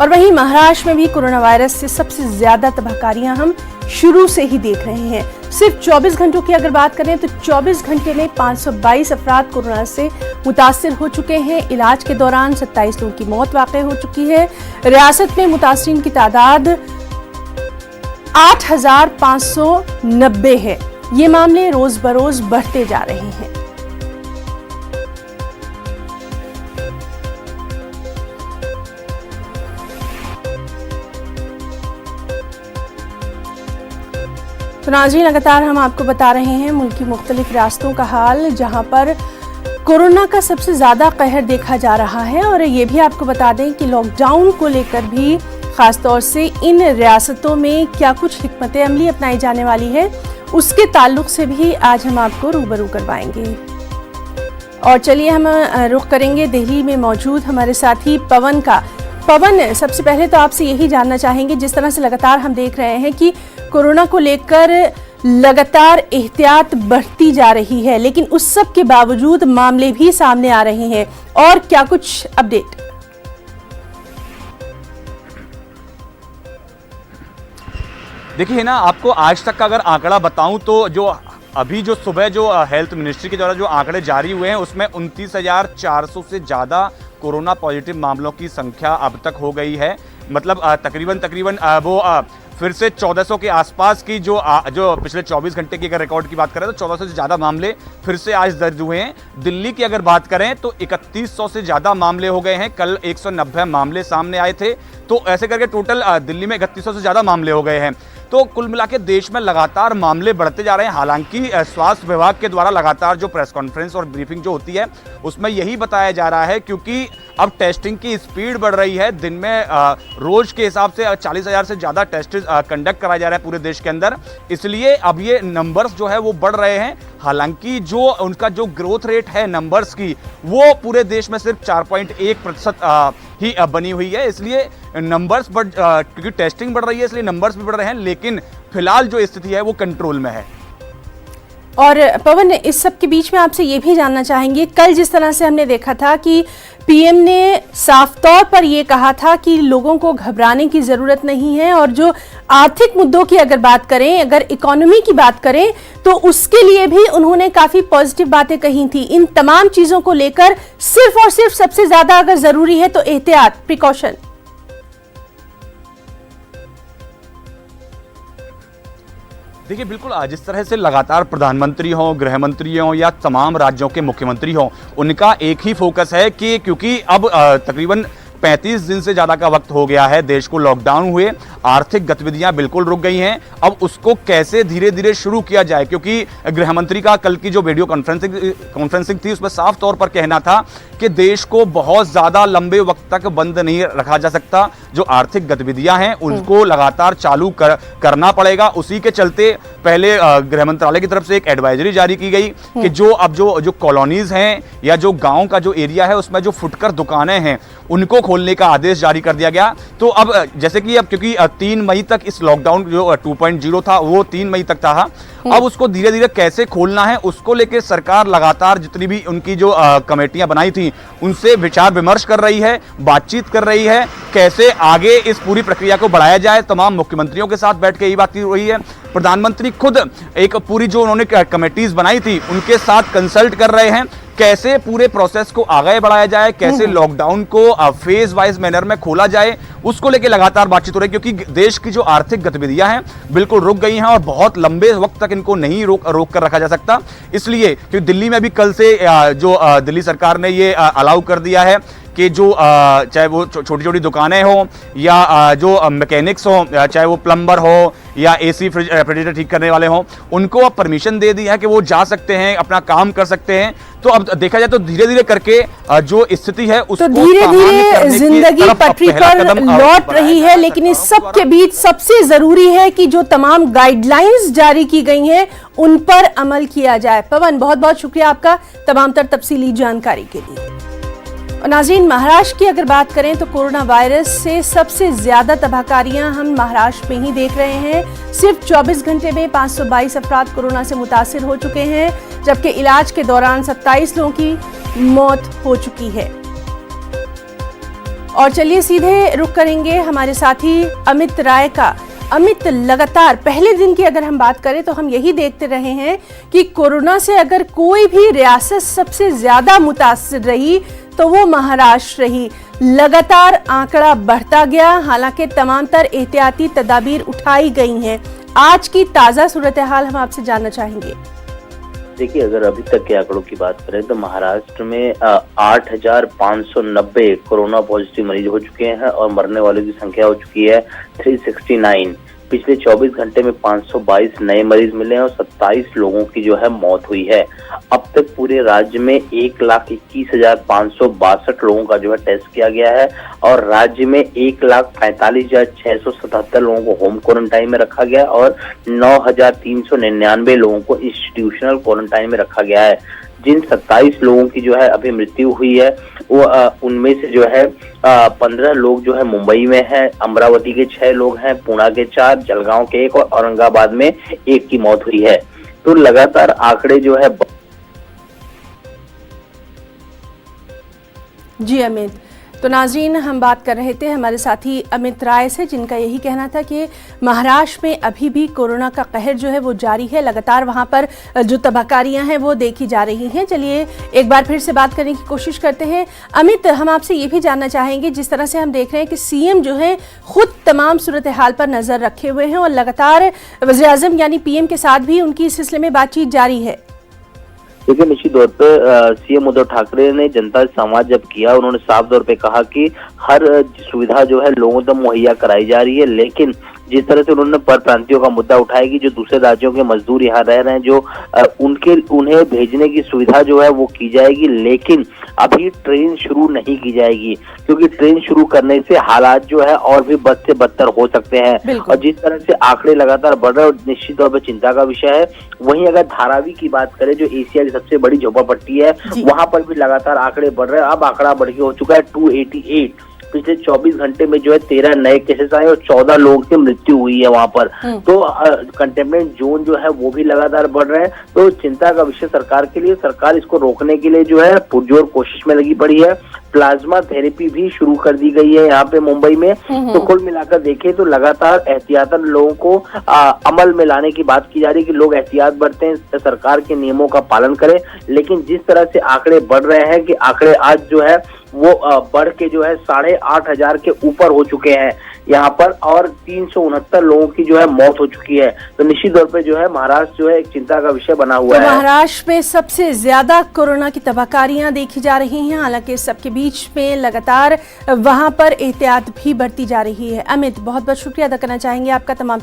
और वहीं महाराष्ट्र में भी कोरोना वायरस से सबसे ज्यादा तबाहकारियां हम शुरू से ही देख रहे हैं। सिर्फ 24 घंटों की अगर बात करें तो 24 घंटे में 522 अफराद कोरोना से मुतासिर हो चुके हैं। इलाज के दौरान 27 लोगों की मौत वाक़ई हो चुकी है। रियासत में मुतासिरीन की तादाद 8,590 है। ये मामले रोज बरोज बढ़ते जा रहे हैं। तो नाज़रीन, लगातार हम आपको बता रहे हैं मुल्क की मुख्तलिफ रियासतों का हाल, जहां पर कोरोना का सबसे ज़्यादा कहर देखा जा रहा है। और ये भी आपको बता दें कि लॉकडाउन को लेकर भी ख़ासतौर से इन रियासतों में क्या कुछ हिकमत अमली अपनाई जाने वाली है, उसके ताल्लुक से भी आज हम आपको रूबरू करवाएंगे। और चलिए हम रुख करेंगे दिल्ली में मौजूद हमारे साथी पवन का। पवन, सबसे पहले तो आपसे यही जानना चाहेंगे, जिस तरह से लगातार हम देख रहे हैं कि कोरोना को लेकर लगातार एहतियात बढ़ती जा रही है, लेकिन उस सब के बावजूद मामले भी सामने आ रहे हैं, और क्या कुछ अपडेट? देखिए ना, आपको आज तक का अगर आंकड़ा बताऊं तो जो अभी जो सुबह जो हेल्थ मिनिस्ट्री के द्वारा जो आंकड़े जारी हुए हैं उसमें 29,400 से ज़्यादा कोरोना पॉजिटिव मामलों की संख्या अब तक हो गई है। मतलब तकरीबन वो फिर से 1400 के आसपास की जो पिछले 24 घंटे की अगर रिकॉर्ड की बात करें तो 1400 से ज़्यादा मामले फिर से आज दर्ज हुए हैं। दिल्ली की अगर बात करें तो 3100 से ज़्यादा मामले हो गए हैं। कल 190 मामले सामने आए थे, तो ऐसे करके टोटल दिल्ली में 3100 से ज़्यादा मामले हो गए हैं। तो कुल मिला के देश में लगातार मामले बढ़ते जा रहे हैं। हालांकि स्वास्थ्य विभाग के द्वारा लगातार जो प्रेस कॉन्फ्रेंस और ब्रीफिंग जो होती है उसमें यही बताया जा रहा है, क्योंकि अब टेस्टिंग की स्पीड बढ़ रही है। दिन में रोज के हिसाब से 40,000 से ज़्यादा टेस्ट कंडक्ट कराए जा रहे हैं पूरे देश के अंदर, इसलिए अब ये नंबर्स जो है वो बढ़ रहे हैं। हालांकि जो उनका जो ग्रोथ रेट है नंबर्स की, वो पूरे देश में सिर्फ 4.1% ही बनी हुई है। इसलिए नंबर्स क्योंकि टेस्टिंग बढ़ रही है इसलिए नंबर्स भी बढ़ रहे हैं, लेकिन फिलहाल जो स्थिति है वो कंट्रोल में है। और पवन, इस सब के बीच में आपसे ये भी जानना चाहेंगे, कल जिस तरह से हमने देखा था कि पीएम ने साफ तौर पर यह कहा था कि लोगों को घबराने की जरूरत नहीं है, और जो आर्थिक मुद्दों की अगर बात करें, अगर इकोनॉमी की बात करें, तो उसके लिए भी उन्होंने काफी पॉजिटिव बातें कही थी। इन तमाम चीजों को लेकर सिर्फ और सिर्फ सबसे ज्यादा अगर जरूरी है तो एहतियात, प्रिकॉशन। देखिए, बिल्कुल जिस तरह से लगातार प्रधानमंत्री हों, गृह मंत्री हों या तमाम राज्यों के मुख्यमंत्री हों, उनका एक ही फोकस है कि क्योंकि अब तकरीबन 35 दिन से ज़्यादा का वक्त हो गया है देश को लॉकडाउन हुए, आर्थिक गतिविधियां बिल्कुल रुक गई हैं। अब उसको कैसे धीरे धीरे शुरू किया जाए, क्योंकि गृह मंत्री का कल की जो वीडियो कॉन्फ्रेंसिंग थी उसमें साफ तौर पर कहना था कि देश को बहुत ज़्यादा लंबे वक्त तक बंद नहीं रखा जा सकता। जो आर्थिक गतिविधियां हैं उनको लगातार चालू करना पड़ेगा। उसी के चलते पहले गृह मंत्रालय की तरफ से एक एडवाइजरी जारी की गई कि जो कॉलोनीज हैं या जो गाँव का जो एरिया है उसमें जो फुटकर दुकानें हैं उनको खोलने का आदेश जारी कर दिया गया। तो अब जैसे कि अब क्योंकि 3 मई तक इस लॉकडाउन जो 2.0 था वो 3 मई तक था, अब उसको धीरे धीरे कैसे खोलना है उसको लेकर सरकार लगातार जितनी भी उनकी जो कमेटियां बनाई थी उनसे विचार विमर्श कर रही है, बातचीत कर रही है, कैसे आगे इस पूरी प्रक्रिया को बढ़ाया जाए। तमाम मुख्यमंत्रियों के साथ बैठ के यही बात हो रही है। प्रधानमंत्री खुद एक पूरी जो उन्होंने कमेटीज बनाई थी उनके साथ कंसल्ट कर रहे हैं, कैसे पूरे प्रोसेस को आगे बढ़ाया जाए, कैसे लॉकडाउन को फेज वाइज मैनर में खोला जाए, उसको लेकर लगातार बातचीत हो रही है। क्योंकि देश की जो आर्थिक गतिविधियां हैं बिल्कुल रुक गई हैं और बहुत लंबे वक्त तक इनको नहीं रोक कर रखा जा सकता। इसलिए क्योंकि दिल्ली में भी कल से जो दिल्ली सरकार ने ये अलाउ कर दिया है कि जो चाहे वो छोटी छोटी दुकानें हो या जो मैकेनिक्स हो, चाहे वो प्लम्बर हो या एसी रेफ्रिजरेटर ठीक करने वाले हों, उनको अब परमिशन दे दी है कि वो जा सकते हैं, अपना काम कर सकते हैं। तो अब देखा जाए तो धीरे धीरे करके जो स्थिति है उसको धीरे धीरे जिंदगी पटरी पर लौट रही है। लेकिन इस सब के बीच सबसे जरूरी है कि जो तमाम गाइडलाइंस जारी की गई हैं उन पर अमल किया जाए। पवन, बहुत बहुत शुक्रिया आपका तमाम तर तफसीली जानकारी के लिए। और नाज़रीन, महाराष्ट्र की अगर बात करें तो कोरोना वायरस से सबसे ज्यादा तबाहकारियां हम महाराष्ट्र में ही देख रहे हैं। सिर्फ 24 घंटे में 522 अफराद कोरोना से मुतासिर हो चुके हैं, जबकि इलाज के दौरान 27 लोगों की मौत हो चुकी है। और चलिए सीधे रुख करेंगे हमारे साथी अमित राय का। अमित, लगातार पहले दिन की अगर हम बात करें तो हम यही देखते रहे हैं कि कोरोना से अगर कोई भी रियासत सबसे ज्यादा मुतासिर रही तो वो महाराष्ट्र रही। लगातार आंकड़ा बढ़ता गया, हालांकि तमाम तर एहतियाती तदाबीर उठाई गई हैं। आज की ताजा सूरत हाल हम आपसे जानना चाहेंगे। देखिए, अगर अभी तक के आंकड़ों की बात करें तो महाराष्ट्र में 8,590 कोरोना पॉजिटिव मरीज हो चुके हैं और मरने वालों की संख्या हो चुकी है 369। पिछले 24 घंटे में 522 नए मरीज मिले हैं और 27 लोगों की जो है मौत हुई है। अब तक पूरे राज्य में 1,21,562 लोगों का जो है टेस्ट किया गया है और राज्य में 1,45,677 लोगों को होम क्वारंटाइन में रखा गया और 9,399 लोगों को इंस्टीट्यूशनल क्वारंटाइन में रखा गया है। जिन 27 लोगों की जो है अभी मृत्यु हुई है वो उनमें से जो है 15 लोग जो है मुंबई में हैं, अमरावती के 6 लोग हैं, पुणे के 4, जलगांव के 1 और औरंगाबाद में 1 की मौत हुई है। तो लगातार आंकड़े जो है। जी अमित, तो नाजरीन हम बात कर रहे थे हमारे साथी अमित राय से, जिनका यही कहना था कि महाराष्ट्र में अभी भी कोरोना का कहर जो है वो जारी है। लगातार वहां पर जो तबाहकारियां हैं वो देखी जा रही हैं। चलिए एक बार फिर से बात करने की कोशिश करते हैं। अमित, हम आपसे ये भी जानना चाहेंगे, जिस तरह से हम देख रहे हैं कि सीएम जो है खुद तमाम सूरत हाल पर नजर रखे हुए हैं और लगातार वज़ीर आज़म यानी पीएम के साथ भी उनकी इस सिलसिले में बातचीत जारी है। देखिए, निश्चित तौर पर सीएम उद्धव ठाकरे ने जनता से संवाद जब किया, उन्होंने साफ तौर पे कहा कि हर सुविधा जो है लोगों तक मुहैया कराई जा रही है, लेकिन जिस तरह से उन्होंने पर प्रांतियों का मुद्दा उठाया कि जो दूसरे राज्यों के मजदूर यहाँ रह रहे हैं, जो उन्हें भेजने की सुविधा जो है वो की जाएगी, लेकिन अभी ट्रेन शुरू नहीं की जाएगी क्योंकि ट्रेन शुरू करने से हालात जो है और भी बद से बदतर हो सकते हैं। और जिस तरह से आंकड़े लगातार बढ़ रहे हैं और निश्चित तौर पर चिंता का विषय है। वहीं अगर धारावी की बात करें, जो एशिया की सबसे बड़ी झोपड़पट्टी है, वहां पर भी लगातार आंकड़े बढ़ रहे हैं। अब आंकड़ा बढ़ के हो चुका है 288। पिछले 24 घंटे में जो है 13 नए केसेस आए और 14 लोगों की मृत्यु हुई है वहां पर। तो कंटेनमेंट जोन जो है वो भी लगातार बढ़ रहे हैं। तो चिंता का विषय सरकार के लिए, सरकार इसको रोकने के लिए जो है पुरजोर कोशिश में लगी पड़ी है। प्लाज्मा थेरेपी भी शुरू कर दी गई है यहाँ पे मुंबई में। तो कुल मिलाकर देखें तो लगातार एहतियातन लोगों को अमल में लाने की बात की जा रही है कि लोग एहतियात बरतें, सरकार के नियमों का पालन करें। लेकिन जिस तरह से आंकड़े बढ़ रहे हैं कि आंकड़े आज जो है वो बढ़ के जो है 8,500 के ऊपर हो चुके हैं यहाँ पर और 369 लोगों की जो है मौत हो चुकी है। तो निश्चित तौर पे जो है महाराष्ट्र जो है एक चिंता का विषय बना हुआ है। महाराष्ट्र में सबसे ज्यादा कोरोना की तबाहकारियां देखी जा रही हैं, हालांकि सबके बीच में लगातार वहां पर एहतियात भी बढ़ती जा रही है। अमित, बहुत बहुत शुक्रिया अदा करना चाहेंगे आपका तमाम